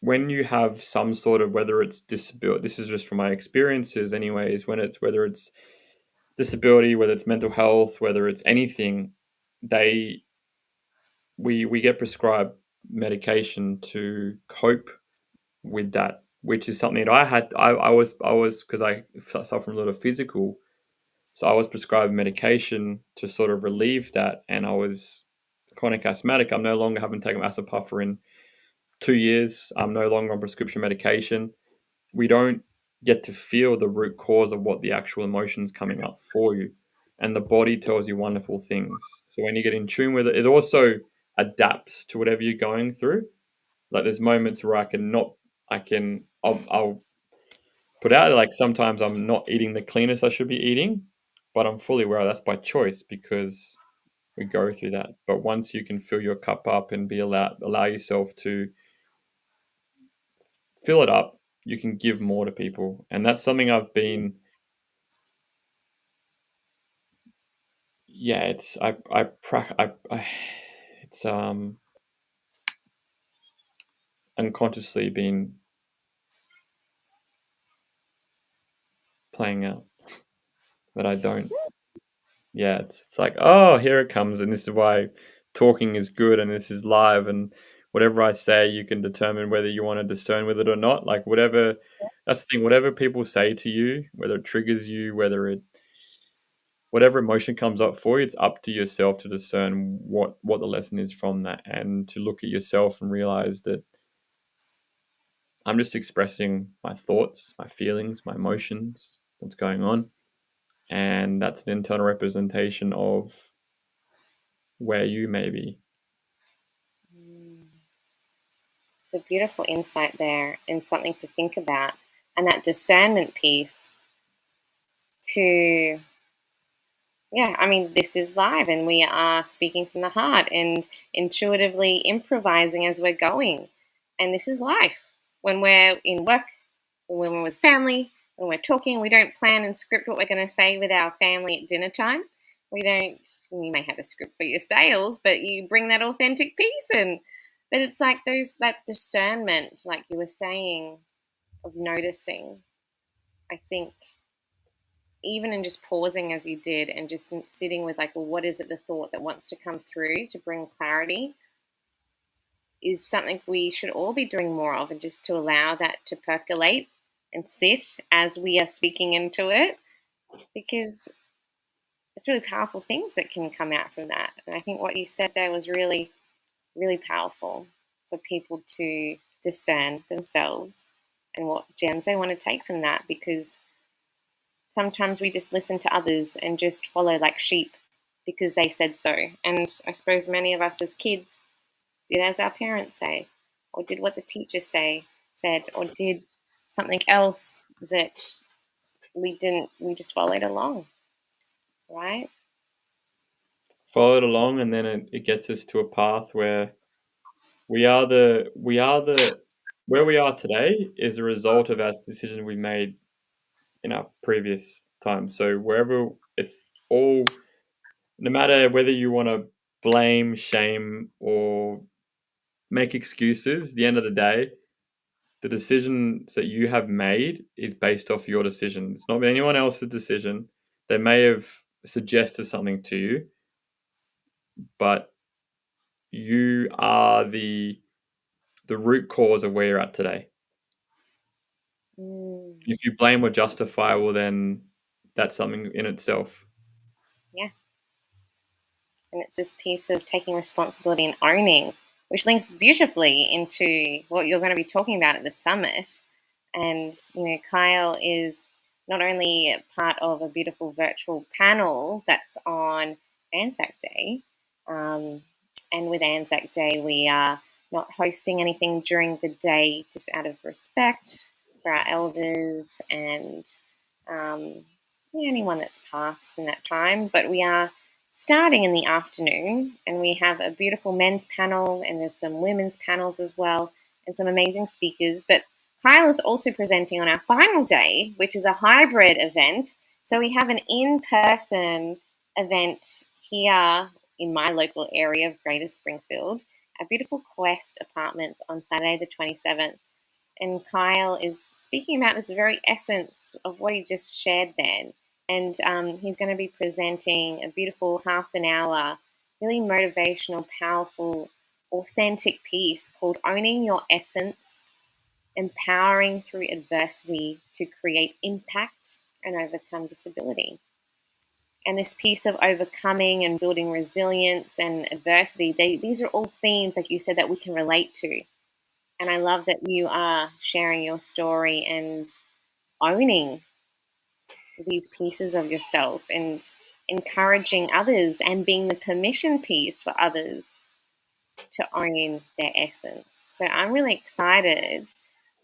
when you have some sort of, whether it's disability, this is just from my experiences anyways, whether it's disability, whether it's mental health, whether it's anything, they we get prescribed medication to cope with that, which is something that I was, because I suffer from a lot of physical. So I was prescribed medication to sort of relieve that, and I was chronic asthmatic. I'm no longer, having taken Asapuffer in 2 years. I'm no longer on prescription medication. We don't get to feel the root cause of what the actual emotion's coming up for you. And the body tells you wonderful things. So when you get in tune with it, it also adapts to whatever you're going through. Like, there's moments where I'll put out there, like, sometimes I'm not eating the cleanest I should be eating, but I'm fully aware that's by choice, because we go through that. But once you can fill your cup up and allow yourself to fill it up, you can give more to people. And that's something I've been, yeah, it's I it's unconsciously been playing out, but I don't. Yeah, it's like, oh, here it comes, and this is why talking is good, and this is live, and whatever I say, you can determine whether you want to discern with it or not. Like, whatever that's the thing. Whatever people say to you, whether it triggers you, whatever emotion comes up for you, it's up to yourself to discern what the lesson is from that, and to look at yourself and realize that I'm just expressing my thoughts, my feelings, my emotions, what's going on, and that's an internal representation of where you may be. Mm. It's a beautiful insight there and something to think about. And that discernment piece to, yeah, I mean, this is live and we are speaking from the heart and intuitively improvising as we're going. And this is life. When we're in work, when we're with family, when we're talking, we don't plan and script what we're going to say with our family at dinner time. We don't, you may have a script for your sales, but you bring that authentic piece in. But it's like that discernment, like you were saying, of noticing. I think even in just pausing as you did and just sitting with like, well, what is it, the thought that wants to come through to bring clarity is something we should all be doing more of, and just to allow that to percolate and sit as we are speaking into it, because it's really powerful things that can come out from that. And I think what you said there was really, really powerful for people to discern themselves and what gems they want to take from that, because sometimes we just listen to others and just follow like sheep because they said so. And I suppose many of us as kids did as our parents say, or did what the teachers said, or did something else that we just followed along, right? Follow it along, and then it gets us to a path where we are the where we are today is a result of our decision we made in our previous time. So wherever it's all, no matter whether you want to blame, shame, or make excuses, at the end of the day, the decisions that you have made is based off your decision. It's not anyone else's decision. They may have suggested something to you, but you are the root cause of where you're at today. Mm, If you blame or justify, well, then that's something in itself. yeah. And it's this piece of taking responsibility and owning, which links beautifully into what you're going to be talking about at the summit. And, Kyle is not only part of a beautiful virtual panel that's on Anzac Day. Um, and with Anzac Day, we are not hosting anything during the day just out of respect for our elders and um, anyone that's passed in that time. But we are starting in the afternoon, and we have a beautiful men's panel, and there's some women's panels as well, and some amazing speakers. But Kyle is also presenting on our final day, which is a hybrid event. So we have an in-person event here in my local area of Greater Springfield, at beautiful Quest Apartments on Saturday the 27th. And Kyle is speaking about this very essence of what he just shared then. And he's going to be presenting a beautiful half an hour, really motivational, powerful, authentic piece called Owning Your Essence, Empowering Through Adversity to Create Impact and Overcome Disability. And this piece of overcoming and building resilience and adversity, these are all themes, like you said, that we can relate to. And I love that you are sharing your story and owning these pieces of yourself and encouraging others and being the permission piece for others to own their essence. So I'm really excited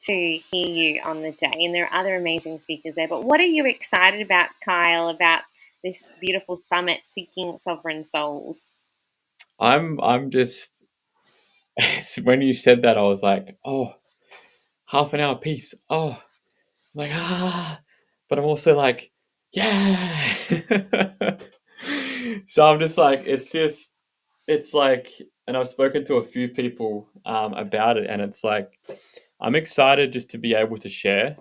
to hear you on the day. And there are other amazing speakers there. But what are you excited about, Kyle, about this beautiful summit, Seeking Sovereign Souls? I'm just when you said that, I was like, oh, half an hour piece. Oh, like but I'm also like, yeah. So I'm just like, it's like, and I've spoken to a few people about it, and it's like, I'm excited just to be able to share,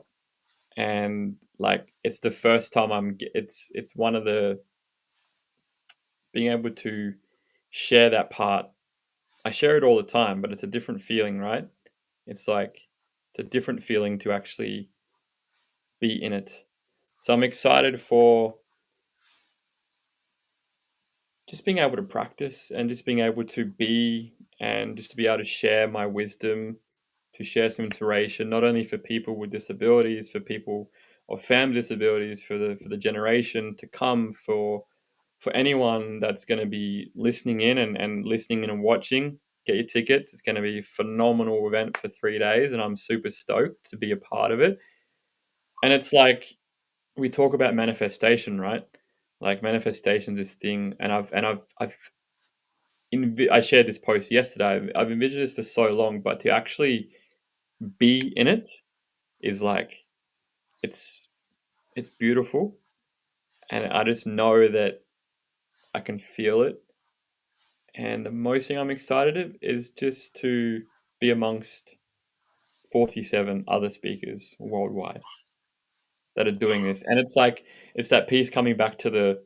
and like, it's the first time it's one of the being able to share that part. I share it all the time, but it's a different feeling, right? It's like it's a different feeling to actually be in it. So I'm excited for just being able to practice and just being able to be and just to be able to share my wisdom, to share some inspiration, not only for people with disabilities, for people of family disabilities, for the generation to come, for anyone that's going to be listening in and listening in and watching. Get your tickets. It's going to be a phenomenal event for 3 days, and I'm super stoked to be a part of it. And it's like we talk about manifestation, right? Like manifestation's this thing, and I shared this post yesterday. I've envisioned this for so long, but to actually be in it is like it's it's beautiful, and I just know that I can feel it. And the most thing I'm excited of is just to be amongst 47 other speakers worldwide that are doing this. And it's like it's that piece coming back to the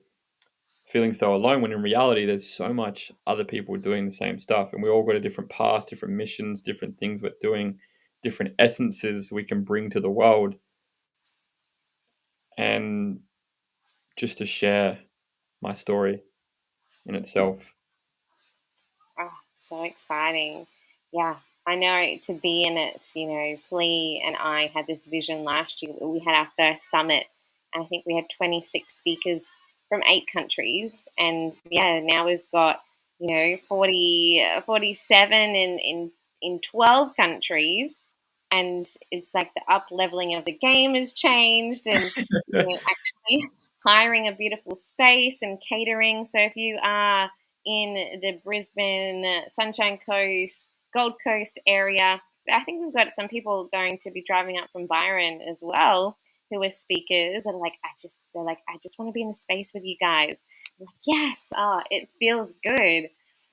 feeling so alone when in reality there's so much other people doing the same stuff, and we all got a different paths, different missions, different things we're doing, different essences we can bring to the world. And just to share my story in itself. Oh, so exciting. Yeah, I know to be in it. Flea and I had this vision last year. We had our first summit. I think we had 26 speakers from 8 countries. And yeah, now we've got, 47 in 12 countries. And it's like the up leveling of the game has changed, and actually hiring a beautiful space and catering. So if you are in the Brisbane, Sunshine Coast, Gold Coast area, I think we've got some people going to be driving up from Byron as well, who are speakers, and they're like, I just want to be in the space with you guys. I'm like, yes, it feels good.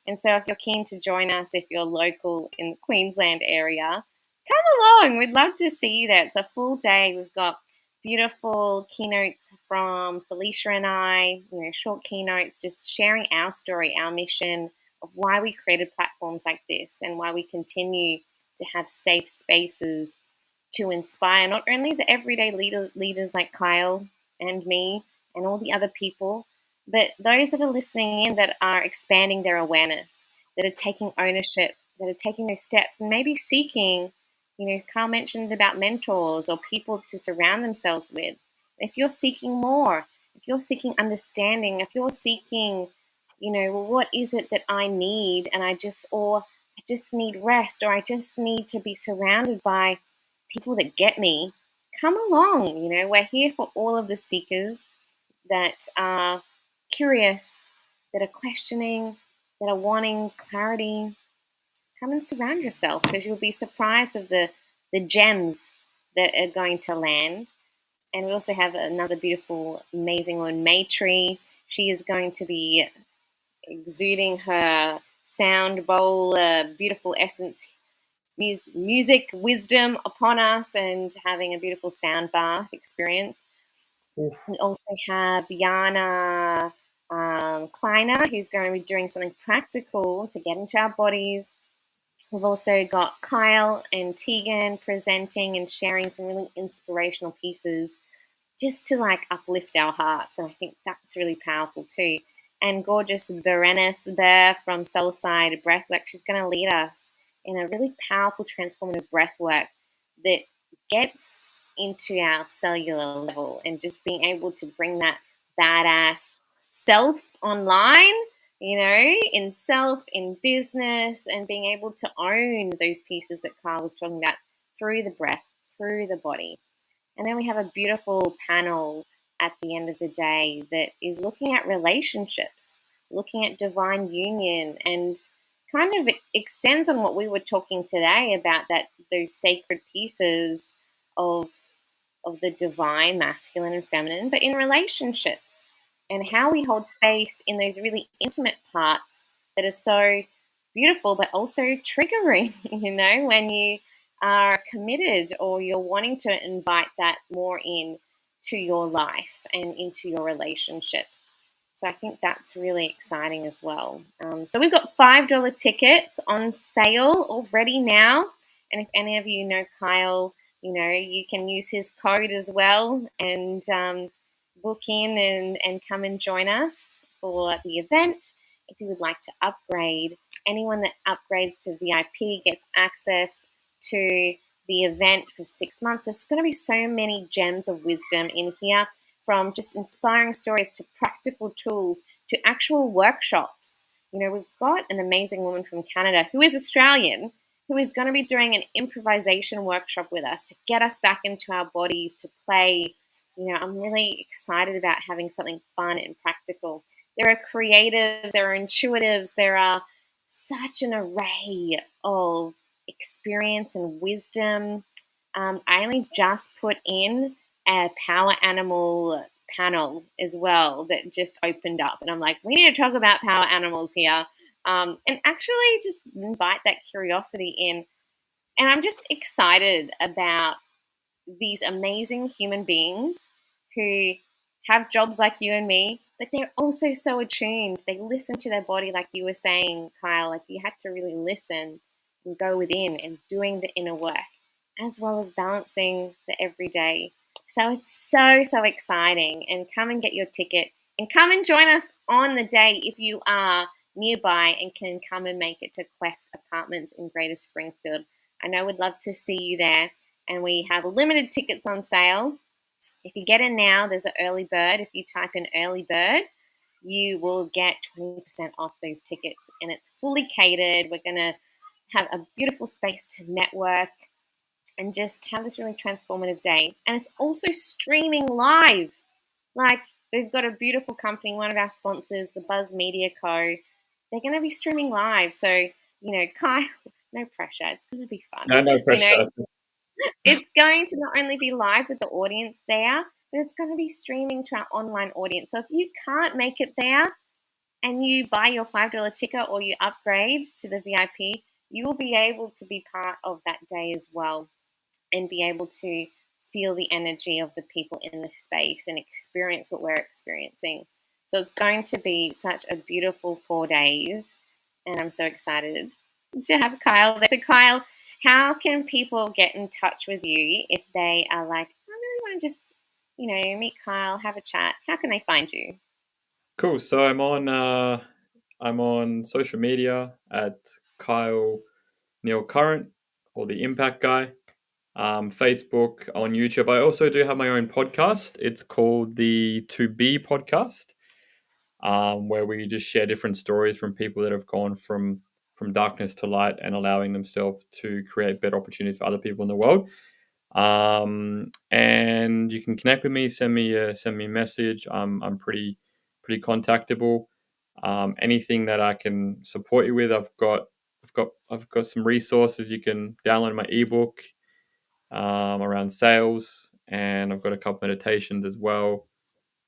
And so if you're keen to join us, if you're local in the Queensland area, come along. We'd love to see you there. It's a full day. We've got beautiful keynotes from Felicia and I, short keynotes, just sharing our story, our mission of why we created platforms like this and why we continue to have safe spaces to inspire not only the everyday leaders like Kyle and me and all the other people, but those that are listening in that are expanding their awareness, that are taking ownership, that are taking those steps and maybe seeking, Kyle mentioned about mentors or people to surround themselves with. If you're seeking more, if you're seeking understanding, if you're seeking, well, what is it that I need? And I just need rest, or I just need to be surrounded by people that get me. Come along. We're here for all of the seekers that are curious, that are questioning, that are wanting clarity. Come and surround yourself, because you'll be surprised of the gems that are going to land. And we also have another beautiful, amazing one, Maytree. She is going to be exuding her sound bowl, beautiful essence, music wisdom upon us, and having a beautiful sound bath experience. Oof. We also have Yana Kleiner, who's going to be doing something practical to get into our bodies. We've also got Kyle and Tegan presenting and sharing some really inspirational pieces just to like uplift our hearts. And I think that's really powerful too. And gorgeous Berenice Bear from Soulside Breathwork, she's going to lead us in a really powerful transformative breathwork that gets into our cellular level and just being able to bring that badass self online, in self, in business, and being able to own those pieces that Carl was talking about through the breath, through the body. And then we have a beautiful panel at the end of the day that is looking at relationships, looking at divine union, and kind of extends on what we were talking today about that those sacred pieces of the divine, masculine and feminine, but in relationships, and how we hold space in those really intimate parts that are so beautiful but also triggering, when you are committed or you're wanting to invite that more in to your life and into your relationships. So I think that's really exciting as well. So we've got $5 tickets on sale already now. And if any of you know Kyle You can use his code as well and book in and come and join us for the event. If you would like to upgrade, anyone that upgrades to VIP gets access to the event for 6 months. There's going to be so many gems of wisdom in here, from just inspiring stories to practical tools to actual workshops. We've got an amazing woman from Canada who is Australian, who is going to be doing an improvisation workshop with us to get us back into our bodies, to play. I'm really excited about having something fun and practical. There are creatives, there are intuitives, there are such an array of experience and wisdom. I only just put in a power animal panel as well that just opened up, and I'm like, we need to talk about power animals here, and actually just invite that curiosity in. And I'm just excited about these amazing human beings who have jobs like you and me, but they're also so attuned. They listen to their body, like you were saying, Kyle. Like, you had to really listen and go within and doing the inner work, as well as balancing the everyday. So it's so, so exciting. And come and get your ticket and come and join us on the day if you are nearby and can come and make it to Quest Apartments in Greater Springfield. I know we'd love to see you there. And we have limited tickets on sale. If you get in now, there's an early bird. If you type in early bird, you will get 20% off those tickets. And it's fully catered. We're going to have a beautiful space to network and just have this really transformative day. And it's also streaming live. Like, we've got a beautiful company, one of our sponsors, the Buzz Media Co. They're going to be streaming live. So, Kyle, no pressure. It's going to be fun. No pressure. It's going to not only be live with the audience there, but it's going to be streaming to our online audience. So if you can't make it there and you buy your $5 ticket or you upgrade to the VIP, you will be able to be part of that day as well and be able to feel the energy of the people in the space and experience what we're experiencing. So it's going to be such a beautiful 4 days, and I'm so excited to have Kyle there. So Kyle, how can people get in touch with you if they are like, I really want to just, meet Kyle, have a chat? How can they find you? Cool. So I'm on social media at Kyle Neil Current, or the Impact Guy. Facebook, on YouTube. I also do have my own podcast. It's called the To Be Podcast, where we just share different stories from people that have gone from darkness to light and allowing themselves to create better opportunities for other people in the world. And you can connect with me, send me a message. I'm pretty contactable. Anything that I can support you with, I've got some resources. You can download my ebook around sales, and I've got a couple meditations as well.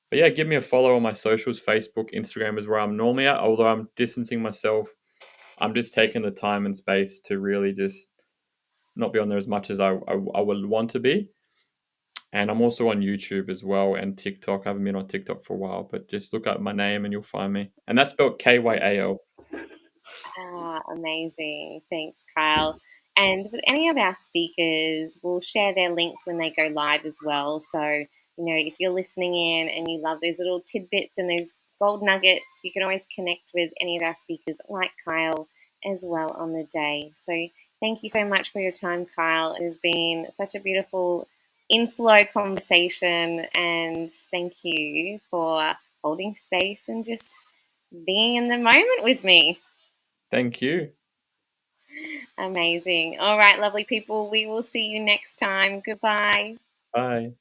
But yeah, give me a follow on my socials. Facebook, Instagram is where I'm normally at. Although I'm distancing myself, I'm just taking the time and space to really just not be on there as much as I would want to be. And I'm also on YouTube as well, and TikTok. I haven't been on TikTok for a while, but just look up my name and you'll find me. And that's spelled Kyal. Amazing. Thanks, Kyle. And with any of our speakers, we'll share their links when they go live as well. So, if you're listening in and you love those little tidbits and those gold nuggets, you can always connect with any of our speakers like Kyle as well on the day. So, thank you so much for your time, Kyle. It has been such a beautiful inflow conversation, and thank you for holding space and just being in the moment with me. Thank you. Amazing. All right, lovely people. We will see you next time. Goodbye. Bye.